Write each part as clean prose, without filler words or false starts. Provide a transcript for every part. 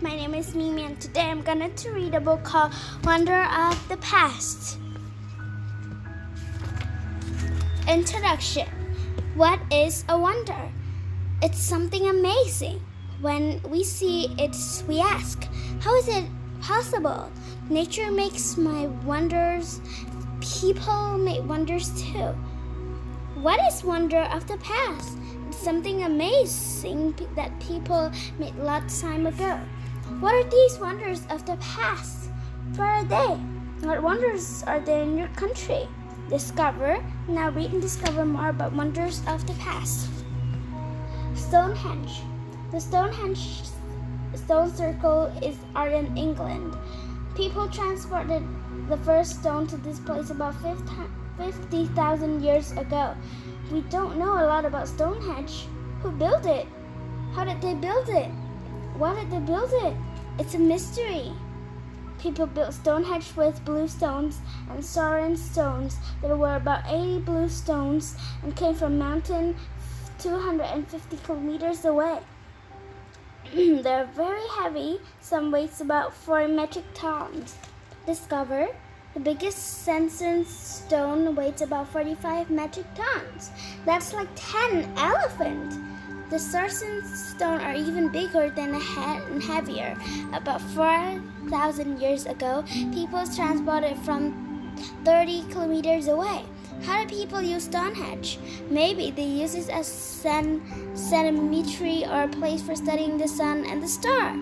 my name is Mimi and today I'm going to read a book called Wonder of the Past. Introduction. What is a wonder? It's something amazing. When we see it, we ask, how is it possible? Nature makes my wonders. People make wonders too. What is wonder of the past? It's something amazing that people made a long time ago. What are these wonders of the past? Where are they? What wonders are there in your country? Discover. Now read and discover more about wonders of the past. Stonehenge. The Stonehenge stone circle are in England. People transported the first stone to this place about 50,000 years ago. We don't know a lot about Stonehenge. Who built it? How did they build it? Why did they build it? It's a mystery. People built Stonehenge with blue stones and saurian stones. There were about 80 blue stones and came from a mountain 250 kilometers away. They're very heavy. Some weighs about 4 metric tons. Discover. The biggest Sensen stone weighs about 45 metric tons. That's like 10 elephants. The Sarsen stone are even bigger than and heavier. About 4,000 years ago, people transported from 30 kilometers away. How do people use Stonehenge? Maybe they use it as cemetery or a place for studying the sun and the star.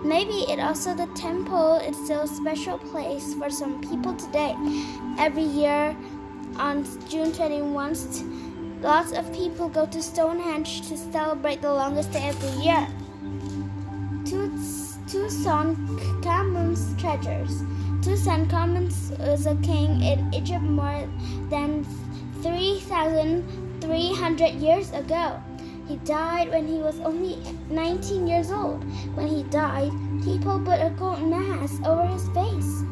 Maybe it also the temple is still a special place for some people today. Every year on June 21st, lots of people go to Stonehenge to celebrate the longest day of the year. Tutankhamun's treasures. Tutankhamun was a king in Egypt more than 3,300 years ago. He died when he was only 19 years old. When he died, people put a gold mask over his face.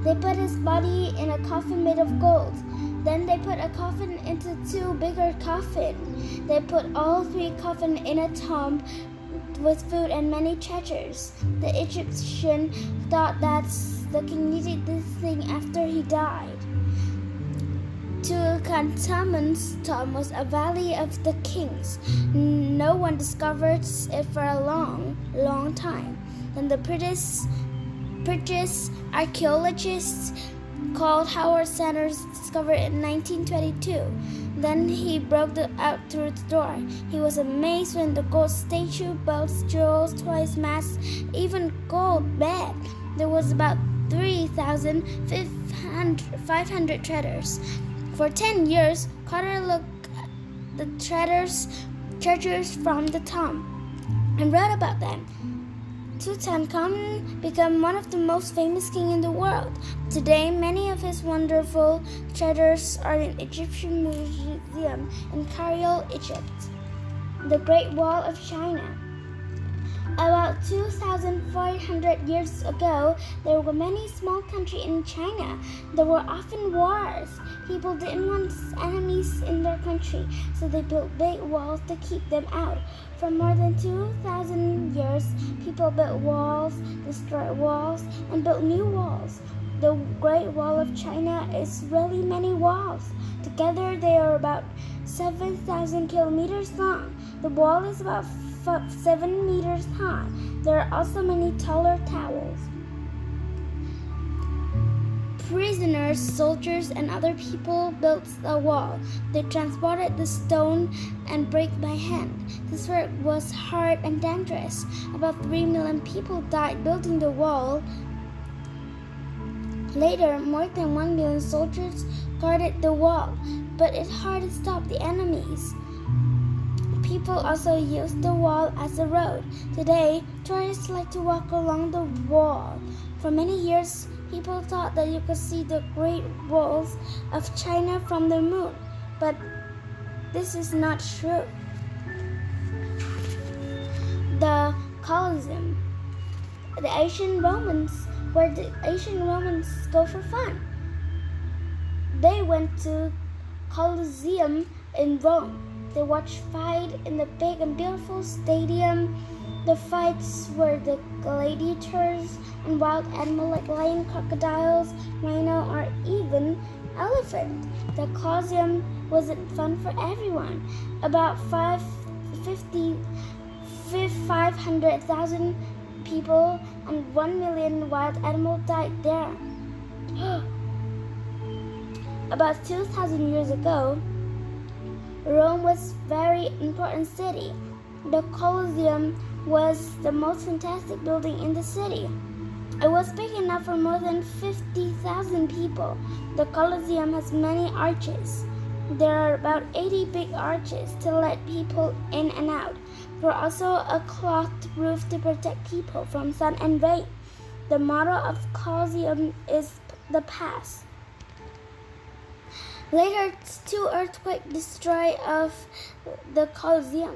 They put his body in a coffin made of gold. Then they put a coffin into 2 bigger coffins. They put all 3 coffins in a tomb with food and many treasures. The Egyptian thought that the king needed this thing after he died. Tutankhamun's tomb was a valley of the kings. No one discovered it for a long, long time. Then the British archaeologist called Howard Sanders discovered it in 1922. Then he broke out through the door. He was amazed when the gold statue, belts, jewels, toys, masks, even gold bed. There was about 3,500 treasures. For 10 years, Carter looked at the treasures from the tomb and wrote about them. Tutankhamun became one of the most famous kings in the world. Today, many of his wonderful treasures are in Egyptian Museum in Cairo, Egypt. The Great Wall of China. About 2,400 years ago, there were many small countries in China. There were often wars. People didn't want enemies in their country, so they built big walls to keep them out. For more than 2,000 years, people built walls, destroyed walls, and built new walls. The Great Wall of China is really many walls. Together, they are about 7,000 kilometers long. The wall is about 7 meters high. There are also many taller towers. Prisoners, soldiers, and other people built the wall. They transported the stone and break by hand. This work was hard and dangerous. About 3 million people died building the wall. Later, more than 1 million soldiers guarded the wall, but it's hard to stop the enemies. People also use the wall as a road. Today, tourists like to walk along the wall. For many years, people thought that you could see the Great Walls of China from the moon, but this is not true. The Colosseum. The ancient Romans, where the ancient Romans go for fun. They went to Colosseum in Rome. They watched fight in the big and beautiful stadium. The fights were the gladiators and wild animals like lion, crocodiles, rhino, or even elephant. The Colosseum wasn't fun for everyone. About 500,000 people and 1 million wild animals died there. About 2,000 years ago, Rome was a very important city. The Colosseum was the most fantastic building in the city. It was big enough for more than 50,000 people. The Colosseum has many arches. There are about 80 big arches to let people in and out. There are also a cloth roof to protect people from sun and rain. The motto of the Colosseum is the past. Later, 2 earthquakes destroyed the Colosseum.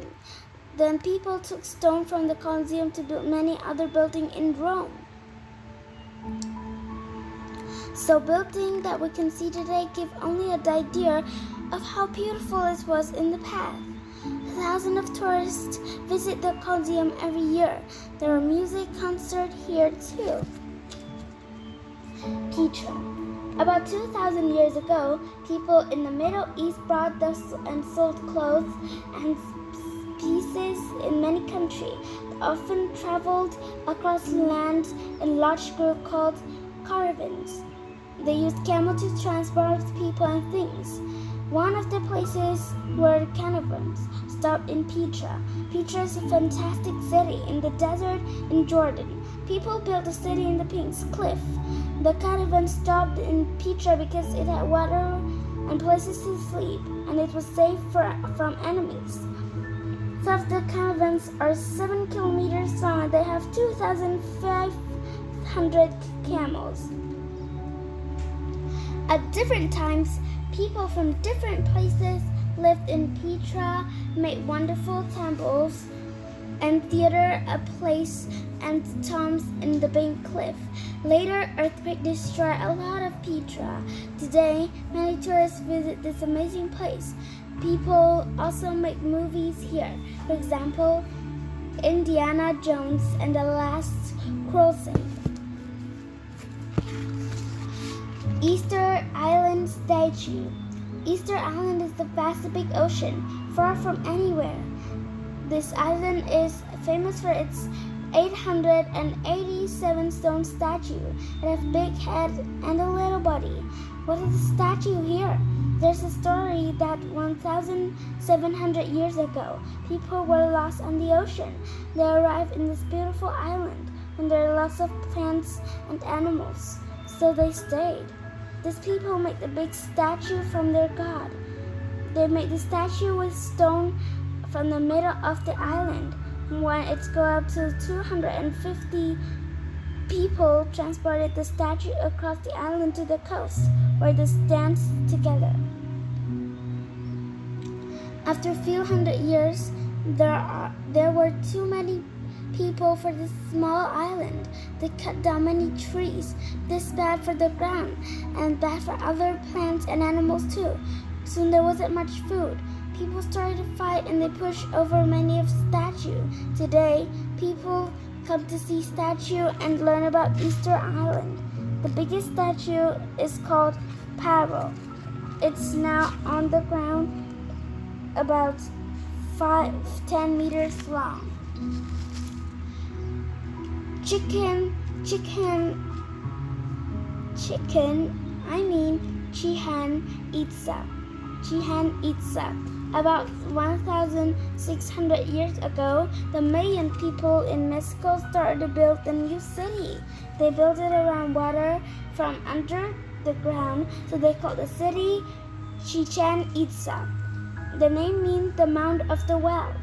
Then people took stone from the Colosseum to build many other buildings in Rome. So buildings that we can see today give only an idea of how beautiful it was in the past. Thousands of tourists visit the Colosseum every year. There are music concerts here too. Petra. About 2,000 years ago, people in the Middle East brought and sold clothes and pieces in many countries. They often traveled across land in large groups called caravans. They used camels to transport people and things. One of the places where caravans stopped in Petra. Petra is a fantastic city in the desert in Jordan. People built a city in the Pink Cliff. The caravan stopped in Petra because it had water and places to sleep, and it was safe from enemies. Some of the caravans are 7 kilometers long and they have 2,500 camels. At different times, people from different places lived in Petra, made wonderful temples and theater, a place and tombs in the Pink Cliff. Later, earthquake destroyed a lot of Petra. Today, many tourists visit this amazing place. People also make movies here. For example, Indiana Jones and the Last Crossing. Easter Island Statue. Easter Island is the vast big ocean, far from anywhere. This island is famous for its 887 stone statue. It has a big head and a little body. What is the statue here? There's a story that 1,700 years ago, people were lost on the ocean. They arrived in this beautiful island, and there are lots of plants and animals, so they stayed. These people make the big statue from their god. They made the statue with stone from the middle of the island. When it goes up to 250 people transported the statue across the island to the coast, where they stand together. After a few hundred years, there were too many people for this small island. They cut down many trees. This is bad for the ground and bad for other plants and animals too. Soon there wasn't much food. People started to fight and they pushed over many of the statue. Today, people come to see statue and learn about Easter Island. The biggest statue is called Paro. It's now on the ground about 10 meters long. Chichen Itza. Chichen Itza. About 1,600 years ago, the Mayan people in Mexico started to build a new city. They built it around water from under the ground, so they called the city Chichen Itza. The name means the mound of the well.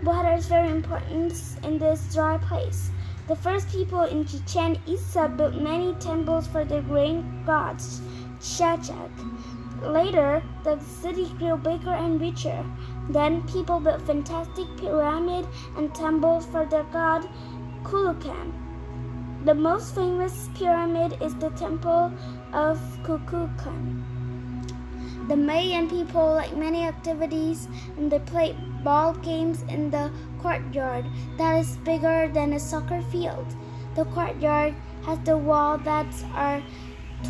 Water is very important in this dry place. The first people in Chichen Itza built many temples for their grain gods, Shachak. Later, the city grew bigger and richer. Then people built fantastic pyramids and temples for their god, Kukulkan. The most famous pyramid is the Temple of Kukulkan. The Mayan people like many activities and they played ball games in the courtyard that is bigger than a soccer field. The courtyard has the walls that are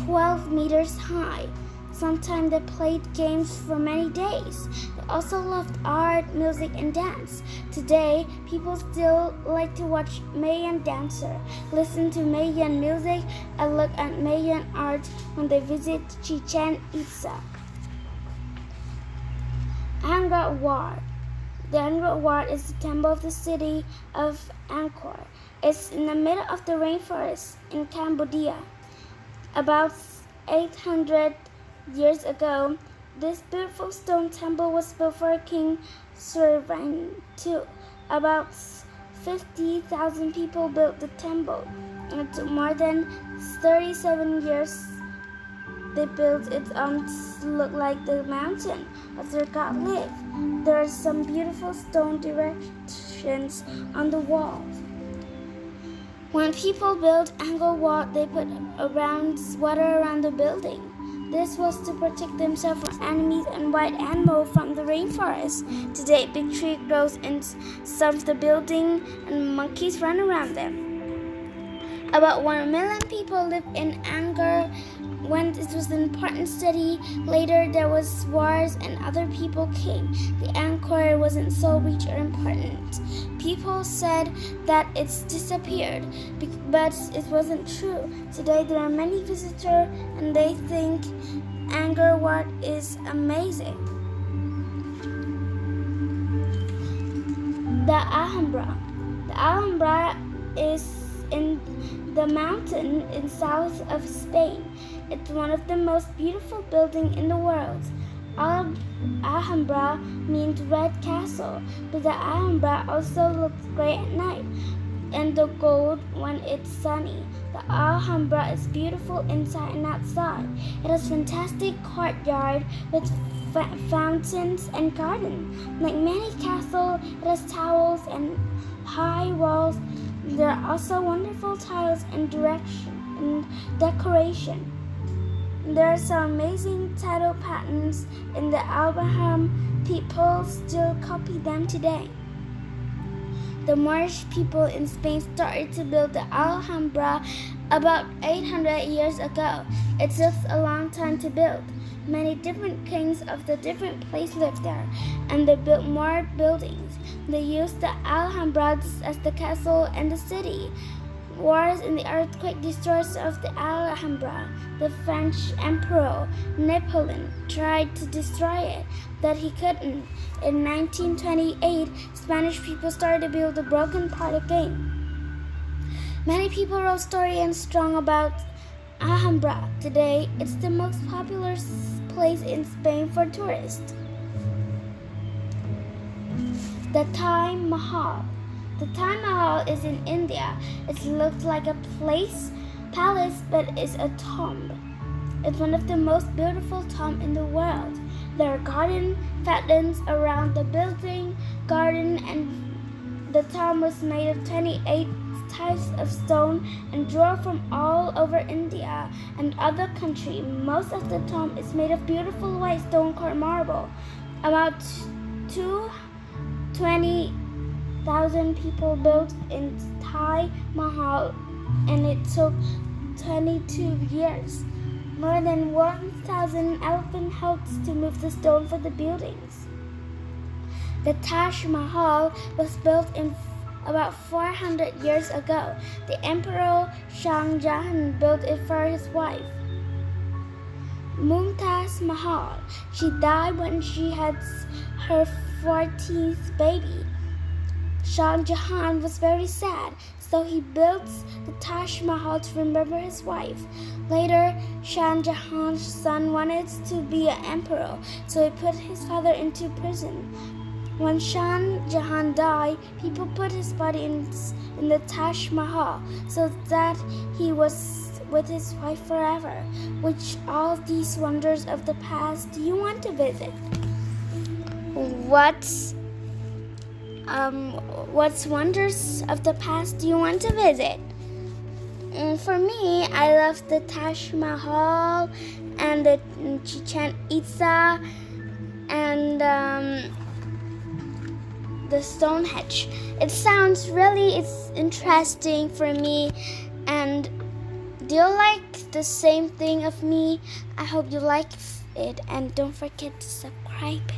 12 meters high. Sometimes they played games for many days. They also loved art, music, and dance. Today, people still like to watch Mayan dancer, listen to Mayan music, and look at Mayan art when they visit Chichen Itza. Angkor Wat. The Angkor Wat is the temple of the city of Angkor. It's in the middle of the rainforest in Cambodia. About 800 years ago, this beautiful stone temple was built for King Survantu. About 50,000 people built the temple. It took more than 37 years. They built it to look like the mountain where God lived. There are some beautiful stone decorations on the walls. When people built Angkor Wat, they put water around the building. This was to protect themselves from enemies and wild animals from the rainforest. Today, big tree grows in some of the building and monkeys run around them. About 1 million people live in Angkor when it was an important city. Later, there was wars and other people came. The Angkor wasn't so rich or important. People said that it's disappeared, but it wasn't true. Today, there are many visitors and they think Angkor Wat is amazing. The Alhambra. The Alhambra is in the mountain in south of Spain. It's one of the most beautiful buildings in the world. Alhambra means red castle, but the Alhambra also looks great at night and the gold when it's sunny. The Alhambra is beautiful inside and outside. It has fantastic courtyard with fountains and gardens. Like many castles, it has towers and high walls. There are also wonderful tiles and decoration. There are some amazing title patterns in the Alhambra. People still copy them today. The Moorish people in Spain started to build the Alhambra about 800 years ago. It took a long time to build. Many different kings of the different places lived there, and they built more buildings. They used the Alhambra as the castle and the city. Wars and the earthquake destroyed of the Alhambra. The French Emperor Napoleon tried to destroy it, but he couldn't. In 1928, Spanish people started to build the broken part again. Many people wrote stories and songs about Alhambra. Today, it's the most popular place in Spain for tourists. The Taj Mahal. The Taj Mahal is in India. It looks like a palace, but it's a tomb. It's one of the most beautiful tombs in the world. There are fountains around the building, and the tomb was made of 28 types of stone and drawn from all over India and other countries. Most of the tomb is made of beautiful white stone called marble. About 20,000 people built in Taj Mahal, and it took 22 years. More than 1,000 elephant helps to move the stone for the buildings. The Taj Mahal was built in about 400 years ago. The Emperor Shah Jahan built it for his wife, Mumtaz Mahal. She died when she had her 14th baby. Shah Jahan was very sad, so he built the Taj Mahal to remember his wife. Later, Shah Jahan's son wanted to be an emperor, so he put his father into prison. When Shah Jahan died, people put his body in the Taj Mahal so that he was with his wife forever. Which all these wonders of the past do you want to visit? What wonders of the past do you want to visit? For me, I love the Taj Mahal and the Chichen Itza and the Stonehenge. It sounds really interesting for me. And do you like the same thing of me? I hope you like it, and don't forget to subscribe.